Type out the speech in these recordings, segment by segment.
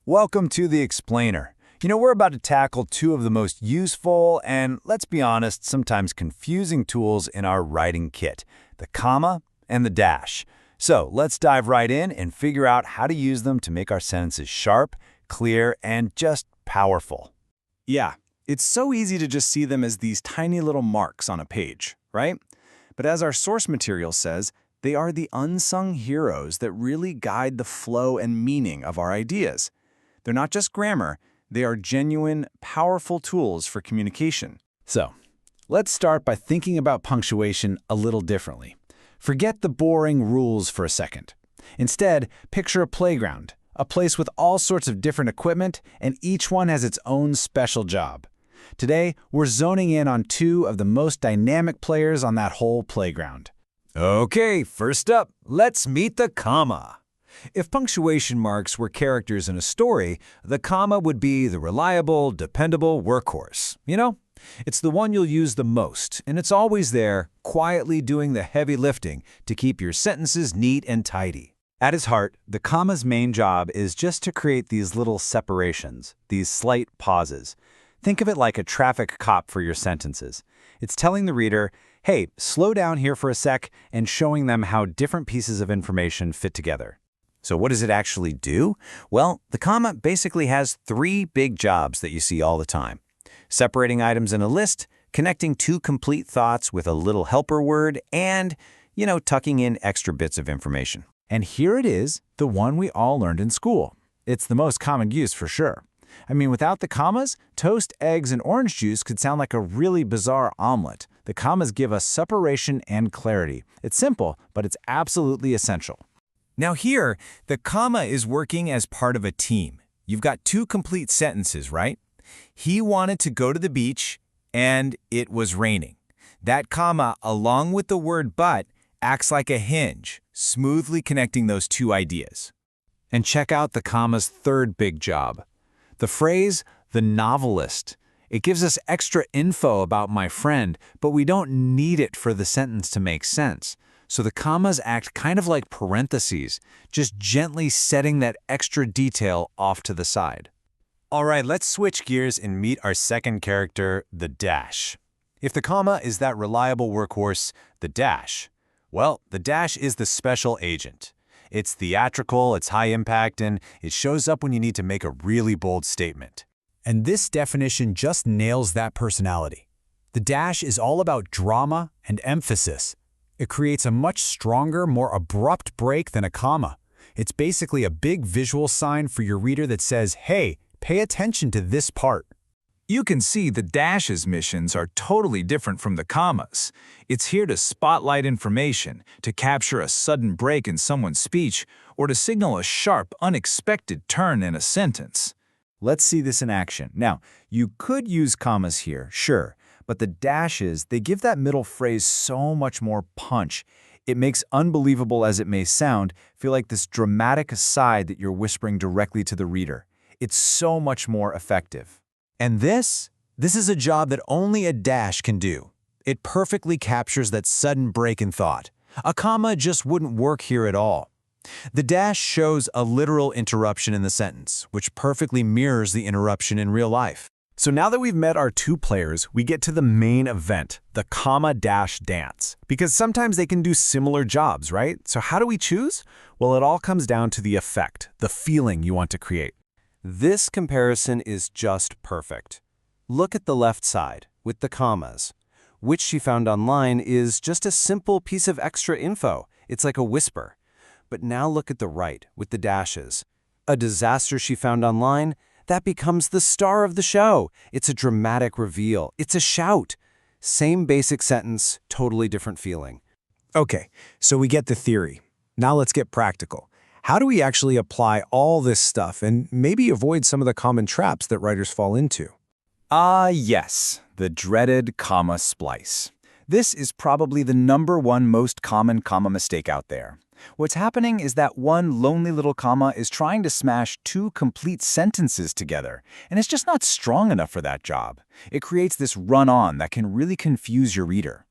Welcome to The Explainer. We're about to tackle two of the most useful and, let's be honest, sometimes confusing tools in our writing kit, the comma and the dash. So let's dive right in and figure out how to use them to make our sentences sharp, clear, and just powerful. Yeah, it's so easy to just see them as these tiny little marks on a page, right? But as our source material says, they are the unsung heroes that really guide the flow and meaning of our ideas. They're not just grammar, they are genuine, powerful tools for communication. So, let's start by thinking about punctuation a little differently. Forget the boring rules for a second. Instead, picture a playground, a place with all sorts of different equipment, and each one has its own special job. Today, we're zoning in on two of the most dynamic players on that whole playground. Okay, first up, let's meet the comma. If punctuation marks were characters in a story, the comma would be the reliable, dependable workhorse. It's the one you'll use the most, and it's always there, quietly doing the heavy lifting to keep your sentences neat and tidy. At its heart, the comma's main job is just to create these little separations, these slight pauses. Think of it like a traffic cop for your sentences. It's telling the reader, hey, slow down here for a sec, and showing them how different pieces of information fit together. So what does it actually do? Well, the comma basically has three big jobs that you see all the time. Separating items in a list, connecting two complete thoughts with a little helper word, and, tucking in extra bits of information. And here it is, the one we all learned in school. It's the most common use for sure. Without the commas, toast, eggs, and orange juice could sound like a really bizarre omelet. The commas give us separation and clarity. It's simple, but it's absolutely essential. Now here, the comma is working as part of a team. You've got two complete sentences, right? He wanted to go to the beach, and it was raining. That comma, along with the word but, acts like a hinge, smoothly connecting those two ideas. And check out the comma's third big job. The phrase, the novelist. It gives us extra info about my friend, but we don't need it for the sentence to make sense. So the commas act kind of like parentheses, just gently setting that extra detail off to the side. All right, let's switch gears and meet our second character, the dash. If the comma is that reliable workhorse, the dash, well, the dash is the special agent. It's theatrical, it's high impact, and it shows up when you need to make a really bold statement. And this definition just nails that personality. The dash is all about drama and emphasis. It creates a much stronger, more abrupt break than a comma. It's basically a big visual sign for your reader that says, hey, pay attention to this part. You can see the dash's missions are totally different from the commas. It's here to spotlight information, to capture a sudden break in someone's speech, or to signal a sharp, unexpected turn in a sentence. Let's see this in action. Now, you could use commas here, sure, but the dashes, they give that middle phrase so much more punch. It makes unbelievable as it may sound feel like this dramatic aside that you're whispering directly to the reader. It's so much more effective. And this is a job that only a dash can do. It perfectly captures that sudden break in thought. A comma just wouldn't work here at all. The dash shows a literal interruption in the sentence, which perfectly mirrors the interruption in real life. So now that we've met our two players, we get to the main event, the comma-dash dance. Because sometimes they can do similar jobs, right? So how do we choose? Well, it all comes down to the effect, the feeling you want to create. This comparison is just perfect. Look at the left side, with the commas. Which she found online is just a simple piece of extra info. It's like a whisper. But now look at the right, with the dashes. A disaster she found online, that becomes the star of the show. It's a dramatic reveal. It's a shout. Same basic sentence, totally different feeling. Okay, so we get the theory. Now let's get practical. How do we actually apply all this stuff and maybe avoid some of the common traps that writers fall into? Yes, the dreaded comma splice. This is probably the #1 most common comma mistake out there. What's happening is that one lonely little comma is trying to smash two complete sentences together, and it's just not strong enough for that job. It creates this run-on that can really confuse your reader.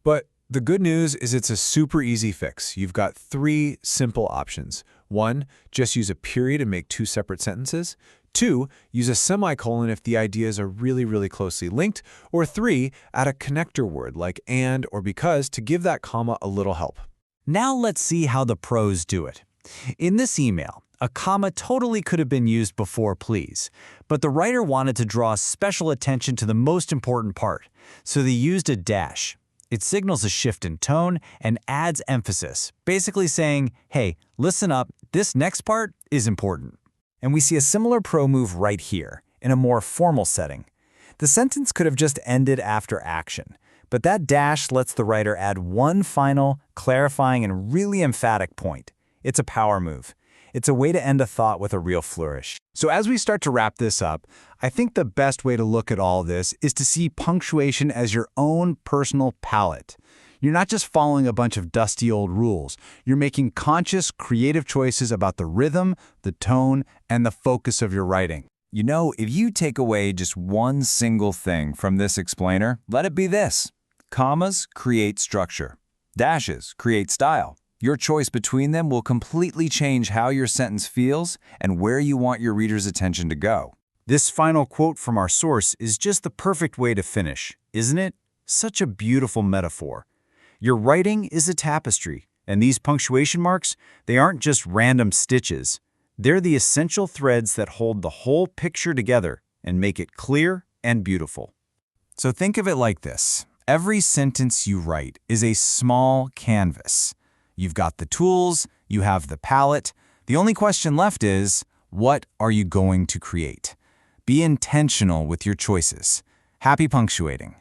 But the good news is it's a super easy fix. You've got three simple options. 1. Just use a period and make two separate sentences. 2. Use a semicolon if the ideas are really, really closely linked. Or 3. Add a connector word like and or because to give that comma a little help. Now let's see how the pros do it. In this email, a comma totally could have been used before please, but the writer wanted to draw special attention to the most important part, so they used a dash. It signals a shift in tone and adds emphasis, basically saying, hey, listen up, this next part is important. And we see a similar pro move right here, in a more formal setting. The sentence could have just ended after action, but that dash lets the writer add one final, clarifying, and really emphatic point. It's a power move. It's a way to end a thought with a real flourish. So as we start to wrap this up, I think the best way to look at all this is to see punctuation as your own personal palette. You're not just following a bunch of dusty old rules. You're making conscious, creative choices about the rhythm, the tone, and the focus of your writing. You know, if you take away just one single thing from this explainer, let it be this. Commas create structure. Dashes create style. Your choice between them will completely change how your sentence feels and where you want your reader's attention to go. This final quote from our source is just the perfect way to finish, isn't it? Such a beautiful metaphor. Your writing is a tapestry, and these punctuation marks, they aren't just random stitches. They're the essential threads that hold the whole picture together and make it clear and beautiful. So think of it like this. Every sentence you write is a small canvas. You've got the tools, you have the palette. The only question left is, what are you going to create? Be intentional with your choices. Happy punctuating.